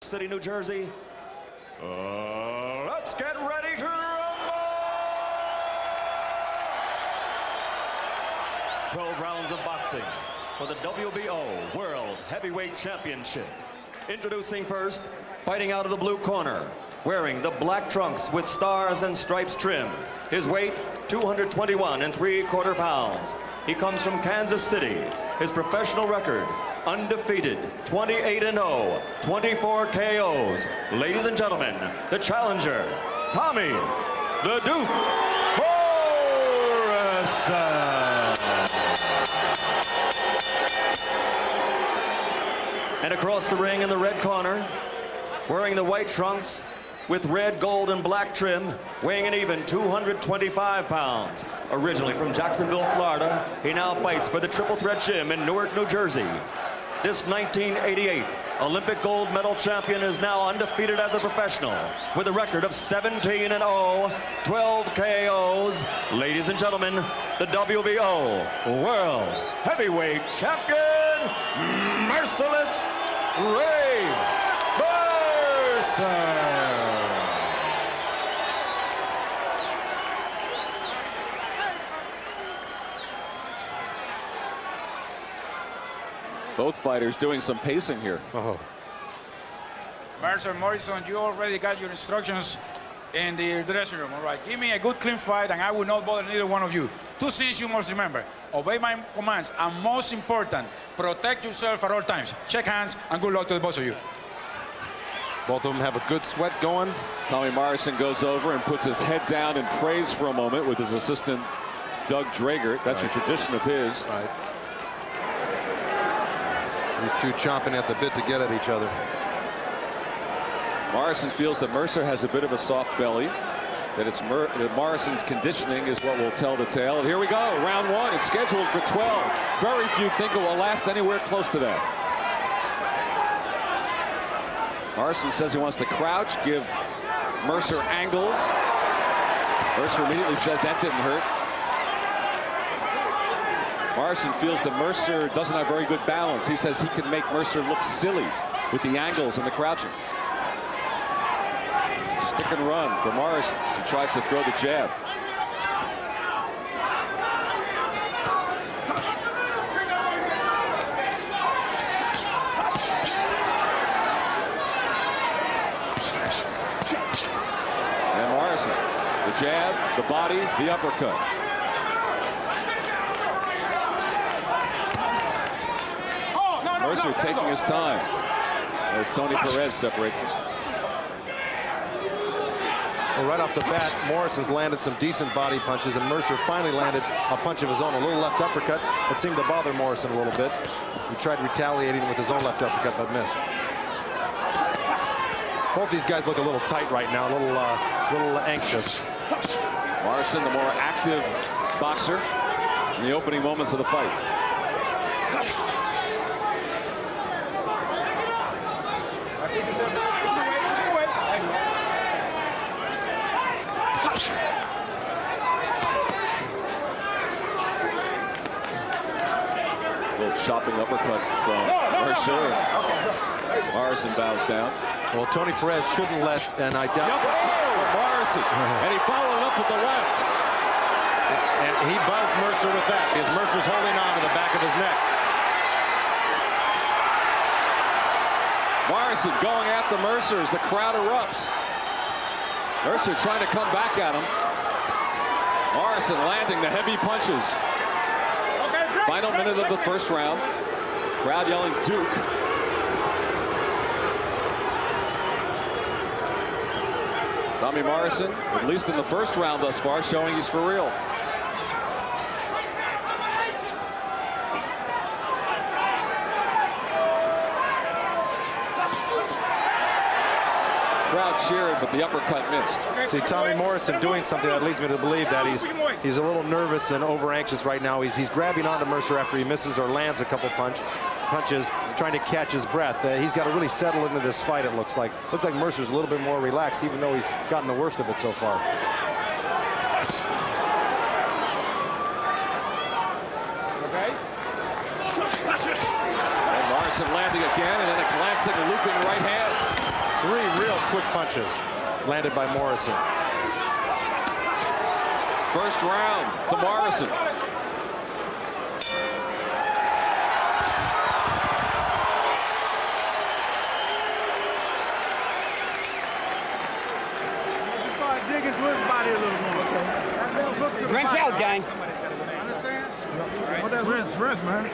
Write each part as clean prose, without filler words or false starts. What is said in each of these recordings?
City, New Jersey. Let's get ready to rumble! 12 rounds of boxing for the WBO World Heavyweight Championship. Introducing first, fighting out of the blue corner, wearing the black trunks with stars and stripes trim. His weight, 221 3/4 pounds. He comes from Kansas City. His professional record, undefeated, 28-0, 24 KOs. Ladies and gentlemen, the challenger, Tommy the Duke Morrison. And across the ring in the red corner, wearing the white trunks with red, gold, and black trim, weighing an even 225 pounds. Originally from Jacksonville, Florida, he now fights for the Triple Threat Gym in Newark, New Jersey. This 1988 Olympic gold medal champion is now undefeated as a professional with a record of 17-0, 12 KOs. Ladies and gentlemen, the WBO World Heavyweight Champion, Merciless Ray Mercer. Both fighters doing some pacing here. Oh. Mercer, Morrison, you already got your instructions in the dressing room, all right? Give me a good, clean fight, and I will not bother neither one of you. Two things you must remember. Obey my commands, and most important, protect yourself at all times. Shake hands, and good luck to the both of you. Both of them have a good sweat going. Tommy Morrison goes over and puts his head down and prays for a moment with his assistant, Doug Drager. That's a tradition of his. Right. These two chomping at the bit to get at each other. Morrison feels that Mercer has a bit of a soft belly, that that Morrison's conditioning is what will tell the tale. And here we go. Round one is scheduled for 12. Very few think it will last anywhere close to that. Morrison says he wants to crouch, give Mercer angles. Mercer immediately says that didn't hurt. Morrison feels that Mercer doesn't have very good balance. He says he can make Mercer look silly with the angles and the crouching. Stick and run for Morrison as he tries to throw the jab. And Morrison, the jab, the body, the uppercut. Mercer taking his time as Tony Perez separates them. Well, right off the bat, Morrison's landed some decent body punches, and Mercer finally landed a punch of his own, a little left uppercut that seemed to bother Morrison a little bit. He tried retaliating with his own left uppercut, but missed. Both these guys look a little tight right now, a little anxious. Morrison, the more active boxer in the opening moments of the fight. Little chopping uppercut from Mercer. Morrison bows down. Well, Tony Perez shouldn't let, and I doubt. Morrison, and he followed up with the left. And he buzzed Mercer with that because Mercer's holding on to the back of his neck. Morrison going after Mercer as the crowd erupts. Mercer trying to come back at him. Morrison landing the heavy punches. Final minute of the first round. Crowd yelling Duke. Tommy Morrison, at least in the first round thus far, showing he's for real. Crowd cheered, but the uppercut missed. See, Tommy Morrison doing something that leads me to believe that he's a little nervous and over anxious right now. He's grabbing onto Mercer after he misses or lands a couple punches, trying to catch his breath. He's got to really settle into this fight, it looks like. Looks like Mercer's a little bit more relaxed, even though he's gotten the worst of it so far. Okay. And Morrison landing again, and then a glancing, looping right hand. 3 real quick punches landed by Morrison. First round to Morrison. Dig into his body a little more, okay? Wrench out, gang. Understand? What that wrench, man?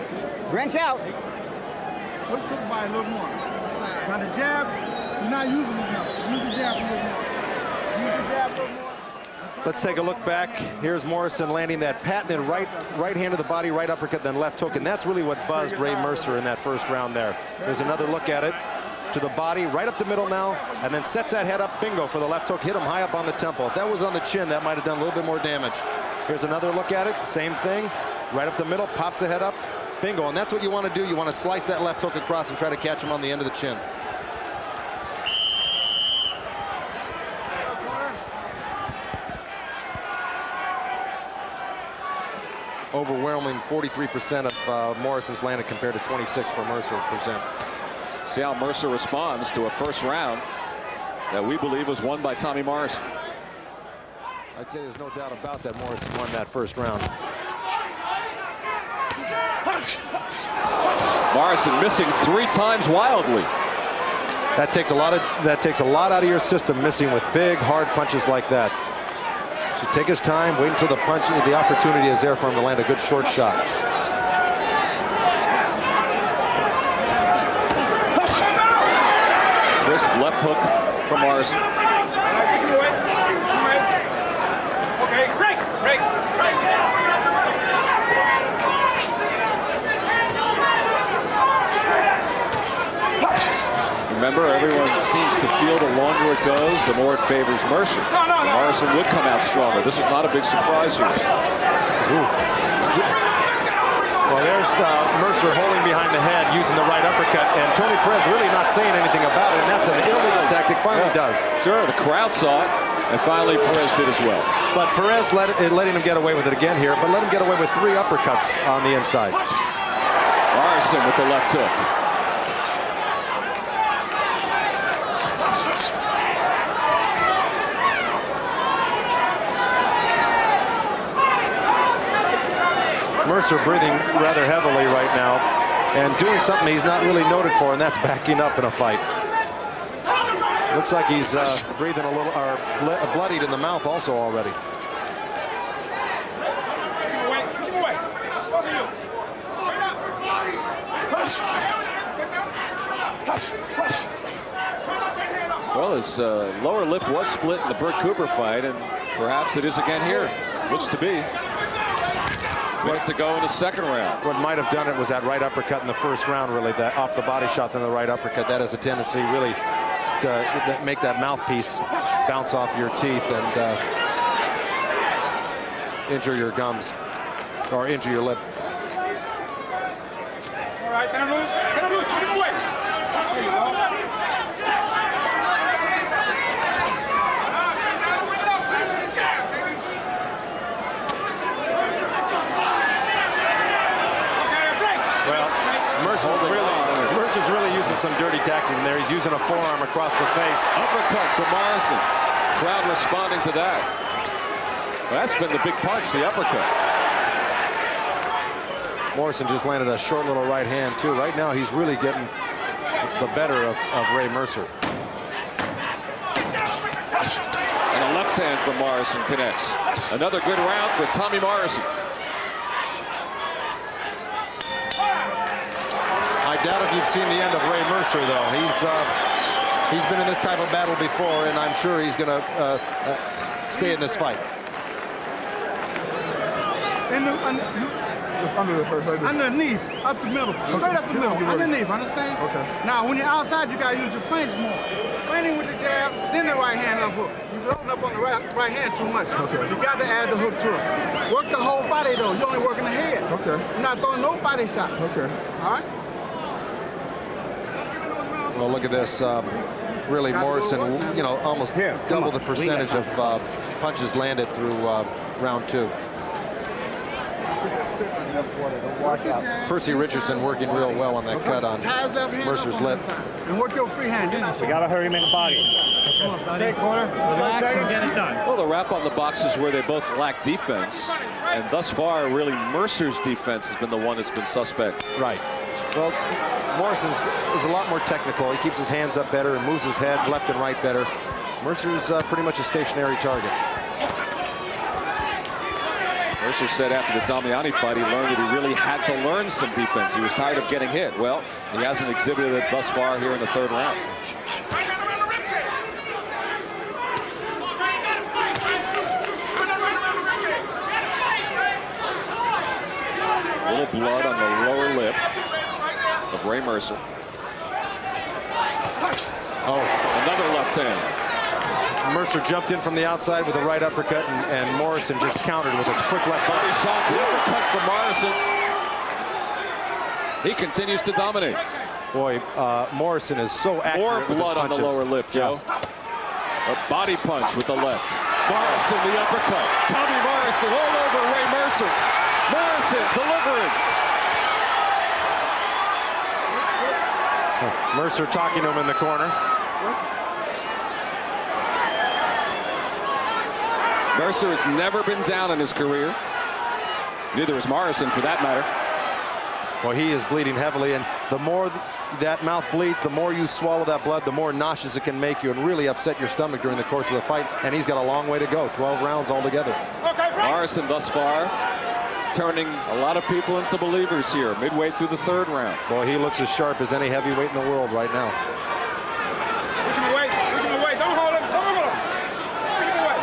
Wrench out. Look to the body a little more. Now the jab, you're not using it enough. Use the jab a little more. Use the jab a little more. Let's take a look back. Here's Morrison landing that patented right hand of the body, right uppercut, then left hook, and that's really what buzzed Ray Mercer in that first round there. There's another look at it. To the body, right up the middle now, and then sets that head up, bingo, for the left hook. Hit him high up on the temple. If that was on the chin, that might have done a little bit more damage. Here's another look at it, same thing. Right up the middle, pops the head up, bingo, and that's what you want to do. You want to slice that left hook across and try to catch him on the end of the chin. Overwhelming 43% of Morrison's landed compared to 26 for Mercer %. See how Mercer responds to a first round that we believe was won by Tommy Morrison. I'd say there's no doubt about that Morrison won that first round. Morrison missing 3 times wildly. That takes a lot out of your system, missing with big, hard punches like that. Should take his time, wait until the opportunity is there for him to land a good short shot. Left hook from Morrison. Okay, break. Remember, everyone seems to feel the longer it goes, the more it favors Mercer. Morrison would come out stronger. This is not a big surprise here. Well, there's Mercer holding behind the head, using the right uppercut, and Tony Perez really not saying anything about it, and that's an illegal tactic. Finally does. Sure, the crowd saw it, and finally Perez did as well. But Perez letting him get away with it again here, but let him get away with 3 uppercuts on the inside. Morrison with the left hook. Mercer breathing rather heavily right now and doing something he's not really noted for, and that's backing up in a fight. Looks like he's breathing a little, or bloodied in the mouth also already. Keep away. Both of you. Well, his lower lip was split in the Burt Cooper fight, and perhaps it is again here. Looks to be. Minute to go in the second round. What might have done it was that right uppercut in the first round, really, that off the body shot, then the right uppercut. That has a tendency really to make that mouthpiece bounce off your teeth and injure your gums or injure your lip. All right, get him loose. Push him away. There you go. Mercer's really using some dirty tactics in there. He's using a forearm across the face. Uppercut from Morrison. Crowd responding to that. Well, that's been the big punch, the uppercut. Morrison just landed a short little right hand, too. Right now, he's really getting the better of Ray Mercer. And a left hand from Morrison connects. Another good round for Tommy Morrison. I doubt if you've seen the end of Ray Mercer, though. He's been in this type of battle before, and I'm sure he's going to stay in this fight. Underneath, up the middle, straight up the middle, underneath, understand? Okay. Now, when you're outside, you gotta use your feints more. Feinting with the jab, then the right hand up hook. You open up on the right hand too much. Okay. You got to add the hook to it. Work the whole body, though. You're only working the head. Okay. You're not throwing no body shots. Okay. All right? Well, look at this. Really, Morrison, almost double the percentage of punches landed through round 2. Percy Richardson working real well on that cut on Mercer's lip. And work your free hand. We got to hurry him in the body. Come on, buddy. Corner. Relax and get it done. Well, the wrap on the box is where they both lack defense. And thus far, really, Mercer's defense has been the one that's been suspect. Right. Well, Morrison's is a lot more technical. He keeps his hands up better and moves his head left and right better. Mercer's pretty much a stationary target. Mercer said after the Damiani fight, he learned that he really had to learn some defense. He was tired of getting hit. Well, he hasn't exhibited it thus far here in the third round. A little blood on the lower lip of Ray Mercer. Oh, another left hand. Mercer jumped in from the outside with a right uppercut, and Morrison just countered with a quick left hook. Body shot, the uppercut from Morrison. He continues to dominate. Boy, Morrison is so accurate. More with his blood on the lower lip, Joe. A body punch with the left. Morrison, the uppercut. Tommy Morrison all over Ray Mercer. Morrison delivering. Mercer talking to him in the corner. Mercer has never been down in his career. Neither is Morrison, for that matter. Well, he is bleeding heavily, and the more that mouth bleeds, the more you swallow that blood, the more nauseous it can make you and really upset your stomach during the course of the fight. And he's got a long way to go, 12 rounds altogether. Morrison thus far turning a lot of people into believers here, midway through the third round. Boy, he looks as sharp as any heavyweight in the world right now. Push him away. Push him away. Don't hold him. Don't hold him. Push him away.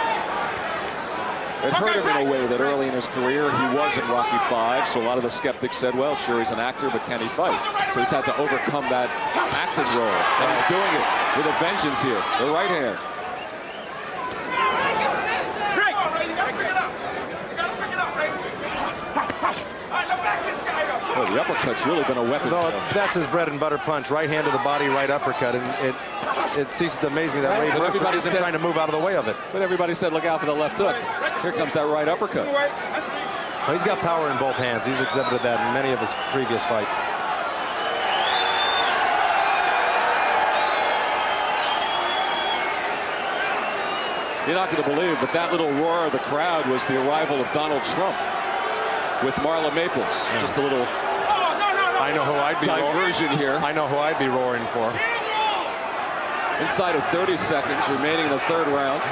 It hurt him in a way that early in his career he was in Rocky V, so a lot of the skeptics said, well, sure, he's an actor, but can he fight? So he's had to overcome that acting role, and he's doing it with a vengeance here. The right hand. Oh, the uppercut's really been a weapon. No, that's his bread and butter punch. Right hand to the body, right uppercut. And it ceases to amaze me that Ray Mercer isn't trying to move out of the way of it. But everybody said, look out for the left hook. Here comes that right uppercut. Well, he's got power in both hands. He's exhibited that in many of his previous fights. You're not going to believe, but that little roar of the crowd was the arrival of Donald Trump with Marla Maples. Yeah. Just a little I know who I'd be diversion here. I know who I'd be roaring for. Inside of 30 seconds remaining in the third round.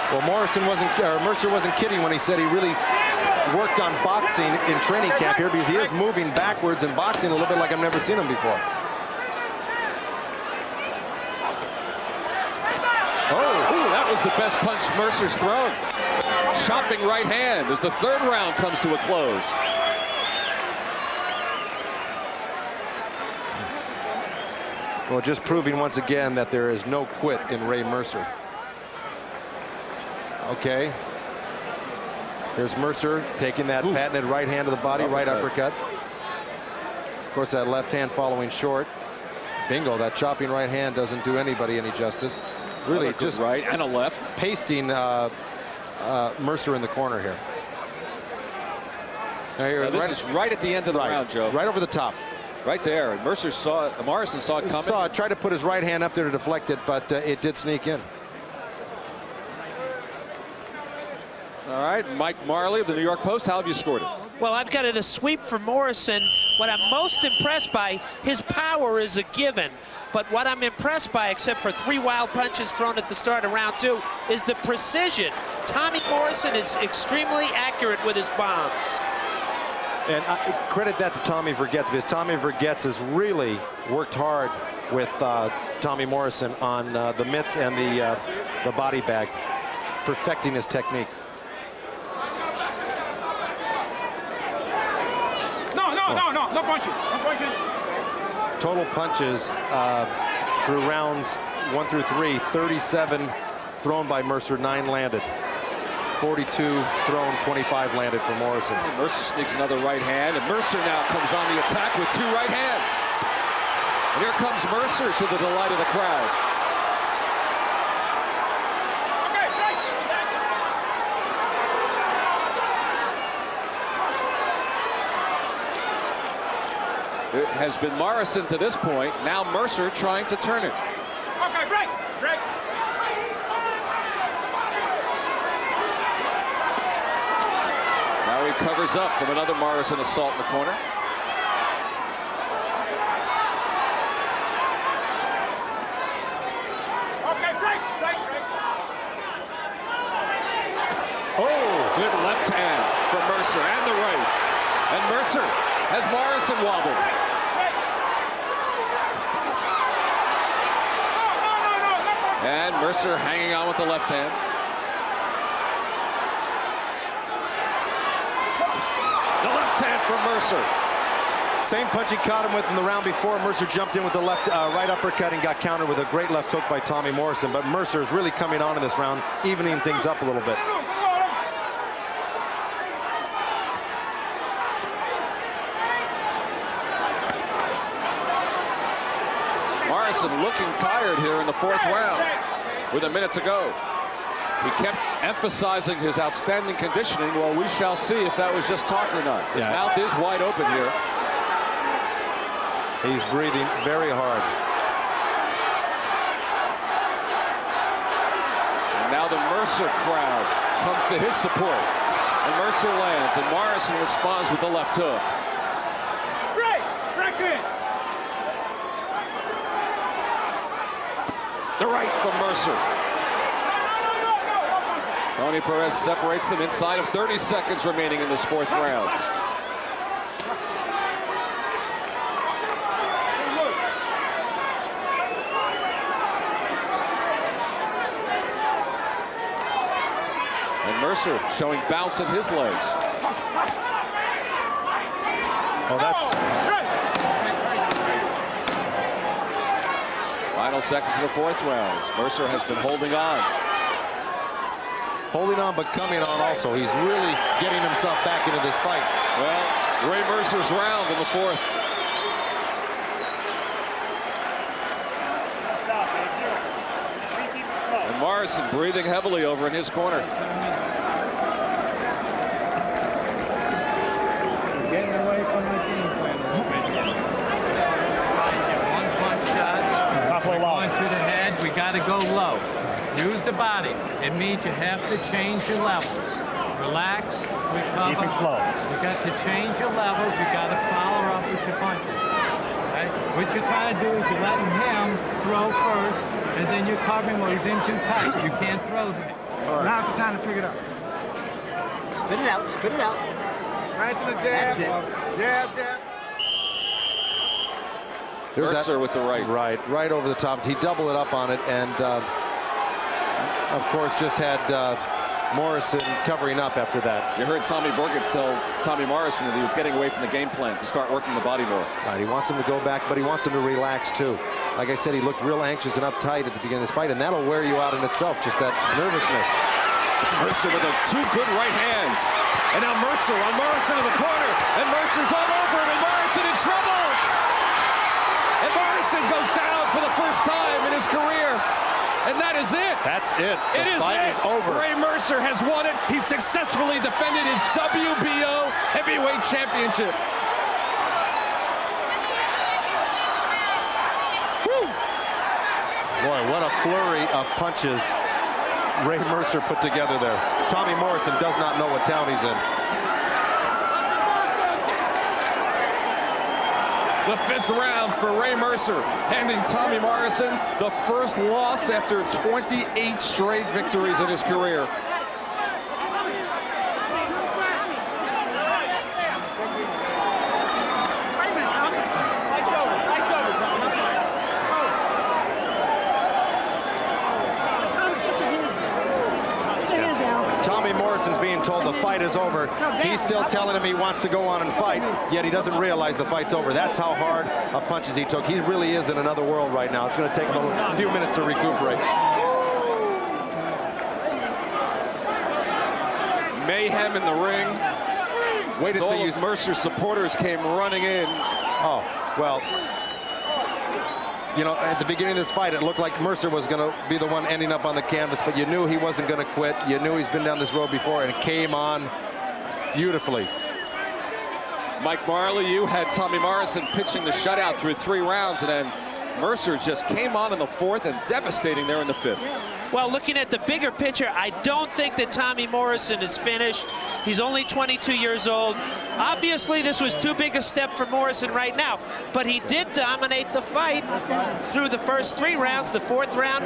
Well, Mercer wasn't kidding when he said he really worked on boxing in training camp here, because he is moving backwards and boxing a little bit like I've never seen him before. That was the best punch Mercer's thrown. Chopping right hand as the third round comes to a close. Well, just proving once again that there is no quit in Ray Mercer. Okay. Here's Mercer taking that patented right hand to the body, right uppercut. Of course, that left hand following short. Bingo, that chopping right hand doesn't do anybody any justice. Really just right and a left. Pasting Mercer in the corner here. Now this is right at the end of the round, Joe. Right over the top. Right there. And Mercer saw it. Morrison saw it coming. Tried to put his right hand up there to deflect it, but it did sneak in. All right, Mike Marley of the New York Post, how have you scored it? Well, I've got it a sweep for Morrison. What I'm most impressed by, his power is a given. But what I'm impressed by, except for 3 wild punches thrown at the start of round 2, is the precision. Tommy Morrison is extremely accurate with his bombs. And I credit that to Tommy Vergetz, because Tommy Vergetz has really worked hard with Tommy Morrison on the mitts and the body bag, perfecting his technique. No punching. No punching. Total punches through rounds 1 through 3, 37 thrown by Mercer, 9 landed. 42 thrown, 25 landed for Morrison. Mercer sneaks another right hand, and Mercer now comes on the attack with 2 right hands. And here comes Mercer to the delight of the crowd. It has been Morrison to this point. Now Mercer trying to turn it. Okay, break. Now he covers up from another Morrison assault in the corner. Okay, break. Oh, good left hand from Mercer and the right. And Mercer has Morrison wobbled. And Mercer hanging on with the left hand. The left hand from Mercer. Same punch he caught him with in the round before. Mercer jumped in with the right uppercut and got countered with a great left hook by Tommy Morrison. But Mercer is really coming on in this round, evening things up a little bit. Morrison looking tired here in the fourth round with a minute to go. He kept emphasizing his outstanding conditioning. Well, we shall see if that was just talk or not. His mouth is wide open here. He's breathing very hard. And now the Mercer crowd comes to his support. And Mercer lands, and Morrison responds with the left hook. Break in. The right from Mercer. Tony Perez separates them inside of 30 seconds remaining in this fourth round. And Mercer showing bounce in his legs. Oh, that's... Final seconds of the fourth round. Mercer has been holding on. Holding on, but coming on also. He's really getting himself back into this fight. Well, Ray Mercer's round in the fourth. And Morrison breathing heavily over in his corner. Getting away from the game plan a little bit. One punch shots. We're going to the head. We got to go low. Use the body. It means you have to change your levels. Relax, recover. Keep it slow. You got to change your levels. You got to follow up with your punches. Right? What you're trying to do is you're letting him throw first, and then you're covering where he's in too tight. You can't throw to him. Right. Now's the time to pick it up. Spit it out. Spit it out. Right to the jab. Jab. There's Mercer with the right. Right over the top. He doubled it up on it, and of course just had Morrison covering up after that. You heard Tommy Burgett tell Tommy Morrison that he was getting away from the game plan to start working the body more. Right, he wants him to go back, but he wants him to relax too. Like I said, he looked real anxious and uptight at the beginning of this fight, and that'll wear you out in itself, just that nervousness. Mercer with two good right hands. And now Mercer on Morrison in the corner. And Mercer's all over him, and Morrison in trouble. And Morrison goes down for the first time in his career. And that is it. That's it. The fight is over. Ray Mercer has won it. He successfully defended his WBO heavyweight championship. Woo. Boy, what a flurry of punches Ray Mercer put together there. Tommy Morrison does not know what town he's in. The fifth round for Ray Mercer, handing Tommy Morrison the first loss after 28 straight victories in his career. Tommy Morrison's being told the fight is over. He's still telling him he wants to go on and fight, yet he doesn't realize the fight's over. That's how hard of punches he took. He really is in another world right now. It's going to take him a few minutes to recuperate. Mayhem in the ring. Wait until all of Mercer's supporters came running in. Oh, well, you know, at the beginning of this fight, it looked like Mercer was going to be the one ending up on the canvas, but you knew he wasn't going to quit. You knew he's been down this road before, and it came on beautifully. Mike Marley, you had Tommy Morrison pitching the shutout through 3 rounds, and then Mercer just came on in the 4th and devastating there in the 5th. Well, looking at the bigger picture, I don't think that Tommy Morrison is finished. He's only 22 years old. Obviously, this was too big a step for Morrison right now, but he did dominate the fight through the first 3 rounds, the 4th round,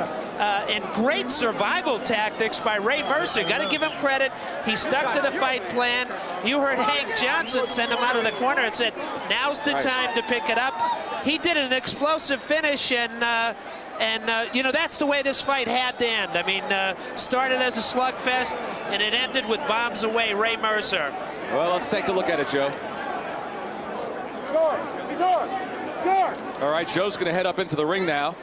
and great survival tactics by Ray Mercer. Got to give him credit. He stuck to the fight plan. You heard Hank Johnson send him out of the corner and said, now's the time to pick it up. He did an explosive finish, and you know, that's the way this fight had to end. I mean, started as a slugfest, and it ended with bombs away, Ray Mercer. Well, let's take a look at it, Joe. All right, Joe's going to head up into the ring now.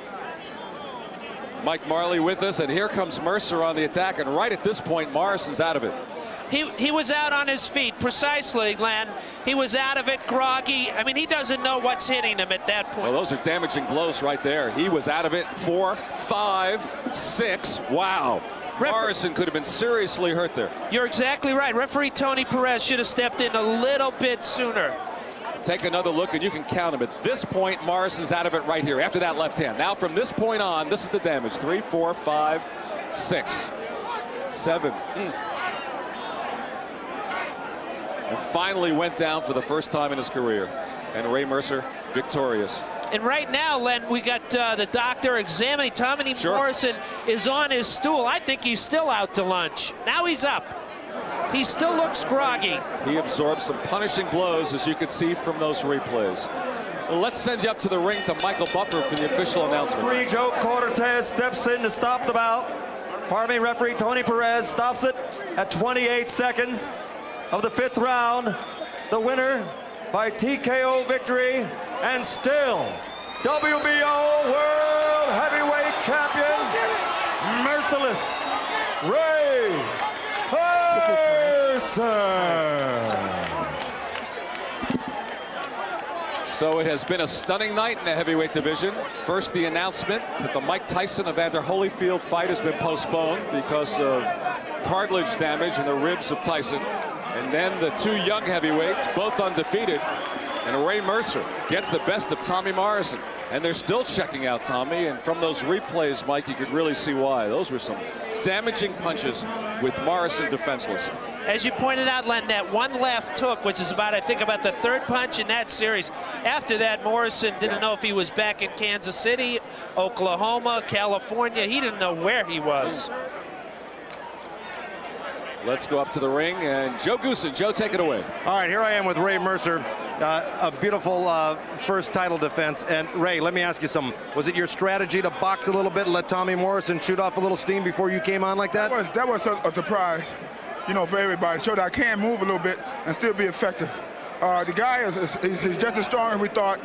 Mike Marley with us, and here comes Mercer on the attack, and right at this point, Morrison's out of it. He was out on his feet, precisely, Len. He was out of it, groggy. I mean, he doesn't know what's hitting him at that point. Well, those are damaging blows right there. He was out of it. 4, 5, 6. Wow. Morrison could have been seriously hurt there. You're exactly right. Referee Tony Perez should have stepped in a little bit sooner. Take another look, and you can count him. At this point, Morrison's out of it right here after that left hand. Now, from this point on, this is the damage. 3, 4, 5, 6, 7. And finally went down for the first time in his career. And Ray Mercer victorious. And right now, Len, we got the doctor examining. Tommy Morrison is on his stool. I think he's still out to lunch. Now he's up. He still looks groggy. He absorbed some punishing blows, as you could see from those replays. Well, let's send you up to the ring to Michael Buffer for the official announcement. Referee Joe Cortez steps in to stop the bout. Pardon me, referee Tony Perez stops it at 28 seconds of the 5th round. The winner by TKO victory, and still WBO World Heavyweight Champion, Merciless Ray Mercer. So it has been a stunning night in the heavyweight division. First, the announcement that the Mike Tyson Evander Holyfield fight has been postponed because of cartilage damage in the ribs of Tyson. And then the 2 young heavyweights, both undefeated. And Ray Mercer gets the best of Tommy Morrison. And they're still checking out Tommy. And from those replays, Mike, you could really see why. Those were some damaging punches with Morrison defenseless. As you pointed out, Len, that one left hook, which is about, I think, about the 3rd punch in that series. After that, Morrison didn't know if he was back in Kansas City, Oklahoma, California. He didn't know where he was. Let's go up to the ring, and Joe Goosen. Joe, take it away. All right, here I am with Ray Mercer. A beautiful first title defense. And Ray, let me ask you something. Was it your strategy to box a little bit and let Tommy Morrison shoot off a little steam before you came on like that? That was a surprise, you know, for everybody. Showed I can move a little bit and still be effective. The guy he's just as strong as we thought.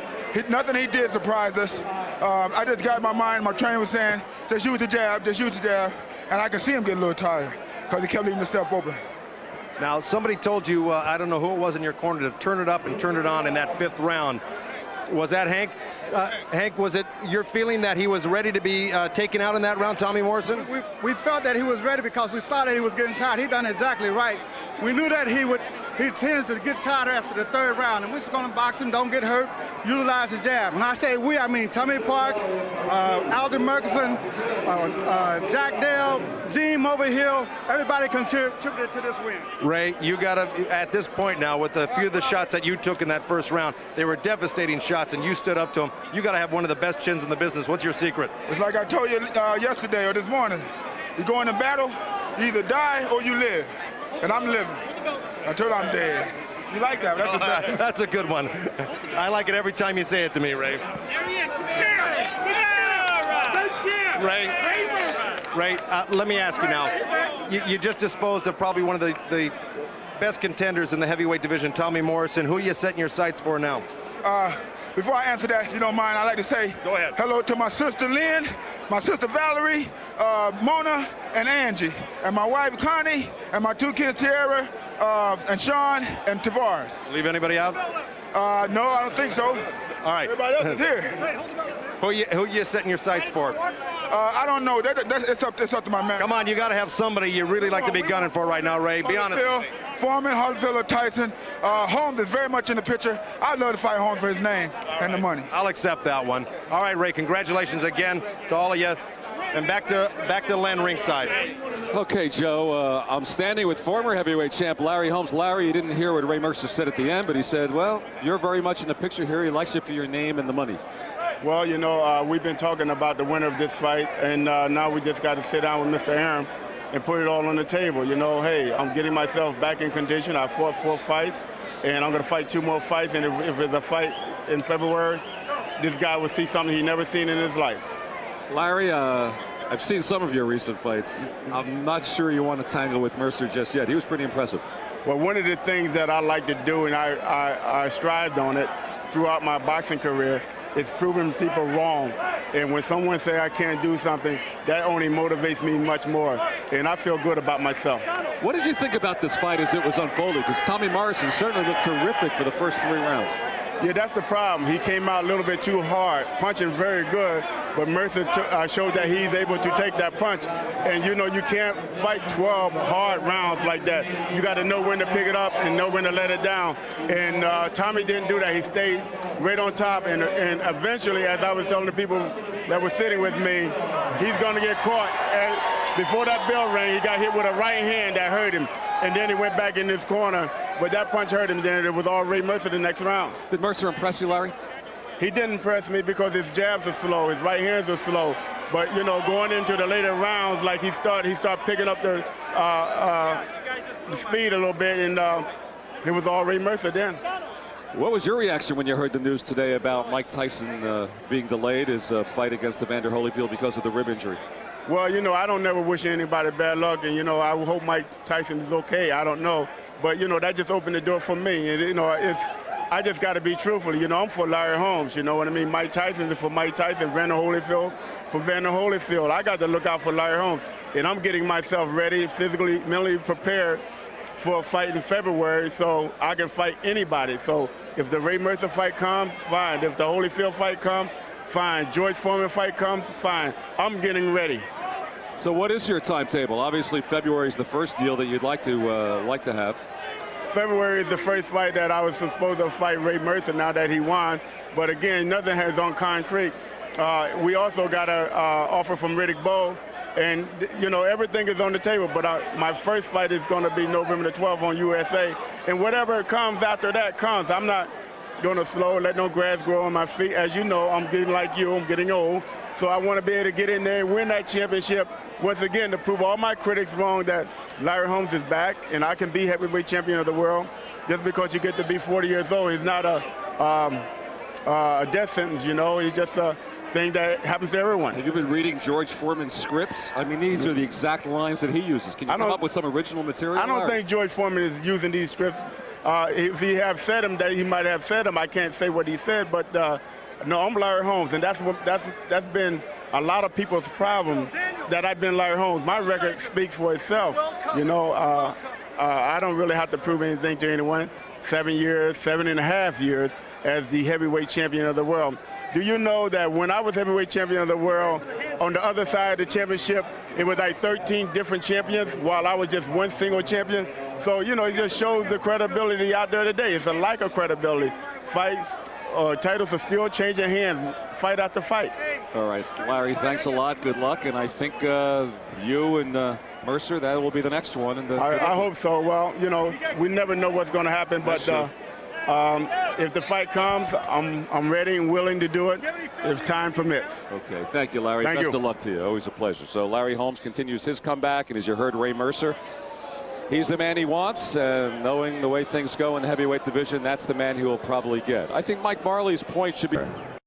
Nothing he did surprised us. I just got in my mind, my trainer was saying, just use the jab, just use the jab. And I could see him get a little tired because he kept leaving himself open. Now, somebody told you, I don't know who it was in your corner, to turn it up and turn it on in that 5th round. Was that Hank? Hank, was it your feeling that he was ready to be taken out in that round, Tommy Morrison? We felt that he was ready because we saw that he was getting tired. He done exactly right. We knew that he tends to get tired after the 3rd round, and we're just going to box him, don't get hurt, utilize the jab. When I say we, I mean Tommy Parks, Alden Murchison, Jack Dale, Gene Overhill, everybody contributed to this win. Ray, you got to, at this point now, with a few of the shots that you took in that 1st round, they were devastating shots, and you stood up to them. You got to have one of the best chins in the business. What's your secret? It's like I told you yesterday or this morning. You go into battle, you either die or you live. And I'm living. I told you I'm dead. You like that? That's, that's a good one. I like it every time you say it to me, Ray. Ray, let me ask you now. You just disposed of probably one of the best contenders in the heavyweight division, Tommy Morrison. Who are you setting your sights for now? Before I answer that, if you don't mind, I'd like to say go ahead. Hello to my sister Lynn, my sister Valerie, Mona, and Angie, and my wife Connie, and my 2 kids Tierra, and Sean, and Tavares. Leave anybody out? No, I don't think so. All right. Everybody else is here. Who you setting your sights for? I don't know. It's up to my man. Come on, you got to have somebody you really like to be gunning for right now, Ray. Be honest. Foreman, Holyfield, or Tyson. Holmes is very much in the picture. I'd love to fight Holmes for his name and the money. I'll accept that one. All right, Ray, congratulations again to all of you. And back to Len ringside. Okay, Joe, I'm standing with former heavyweight champ Larry Holmes. Larry, you didn't hear what Ray Mercer said at the end, but he said, well, you're very much in the picture here. He likes you for your name and the money. Well, you know, we've been talking about the winner of this fight, and now we just got to sit down with Mr. Arum and put it all on the table. You know, hey, I'm getting myself back in condition. I fought 4 fights, and I'm going to fight 2 more fights. And if it's a fight in February, this guy will see something he's never seen in his life. Larry, I've seen some of your recent fights. I'm not sure you want to tangle with Mercer just yet. He was pretty impressive. Well, one of the things that I like to do, and I strived on it throughout my boxing career, is proving people wrong. And when someone say I can't do something, that only motivates me much more. And I feel good about myself. What did you think about this fight as it was unfolding? Because Tommy Morrison certainly looked terrific for the first 3 rounds. Yeah, that's the problem. He came out a little bit too hard, punching very good, but Mercer showed that he's able to take that punch. And, you know, you can't fight 12 hard rounds like that. You got to know when to pick it up and know when to let it down. And Tommy didn't do that. He stayed right on top. And eventually, as I was telling the people that were sitting with me, he's going to get caught. And before that bell rang, he got hit with a right hand that hurt him. And then he went back in his corner. But that punch hurt him. Then it was all Ray Mercer the next round. Did Mercer impress you, Larry? He didn't impress me because his jabs are slow. His right hands are slow. But, you know, going into the later rounds, like he started picking up the speed a little bit. And it was all Ray Mercer then. What was your reaction when you heard the news today about Mike Tyson being delayed his fight against Evander Holyfield because of the rib injury? Well, you know, I don't never wish anybody bad luck, and, you know, I hope Mike Tyson is okay. I don't know. But, you know, that just opened the door for me. And, you know, I just got to be truthful. You know, I'm for Larry Holmes, you know what I mean? Mike Tyson is for Mike Tyson, Evander Holyfield for Evander Holyfield. I got to look out for Larry Holmes. And I'm getting myself ready, physically, mentally prepared for a fight in February so I can fight anybody. So if the Ray Mercer fight comes, fine. If the Holyfield fight comes, fine. George Foreman fight comes, fine. I'm getting ready. So what is your timetable? Obviously, February is the first deal that you'd like to have. February is the first fight that I was supposed to fight Ray Mercer now that he won. But again, nothing has on concrete. We also got an offer from Riddick Bowe. And, you know, everything is on the table. But my first fight is going to be November the 12th on USA. And whatever comes after that comes. I'm not going to slow, let no grass grow on my feet. As you know, I'm getting like you. I'm getting old. So I want to be able to get in there and win that championship once again to prove all my critics wrong that Larry Holmes is back and I can be heavyweight champion of the world. Just because you get to be 40 years old is not a death sentence, you know. It's just a thing that happens to everyone. Have you been reading George Foreman's scripts? I mean, these are the exact lines that he uses. Can you come up with some original material? I don't think George Foreman is using these scripts. If he have said them, that he might have said them. I can't say what he said, but no, I'm Larry Holmes, and that's been a lot of people's problem that I've been Larry Holmes. My record speaks for itself. You know, I don't really have to prove anything to anyone. 7.5 years as the heavyweight champion of the world. Do you know that when I was heavyweight champion of the world, on the other side of the championship, it was like 13 different champions while I was just one single champion? So, you know, it just shows the credibility out there today. It's a lack of credibility. Fights, titles are still changing hands, fight after fight. All right, Larry, thanks a lot. Good luck. And I think you and Mercer, that will be the next one. I hope so. Well, you know, we never know what's going to happen, but if the fight comes, I'm ready and willing to do it if time permits. Okay, thank you, Larry. Best of luck to you. Always a pleasure. So Larry Holmes continues his comeback, and as you heard, Ray Mercer, he's the man he wants, and knowing the way things go in the heavyweight division, that's the man he will probably get. I think Mike Marley's point should be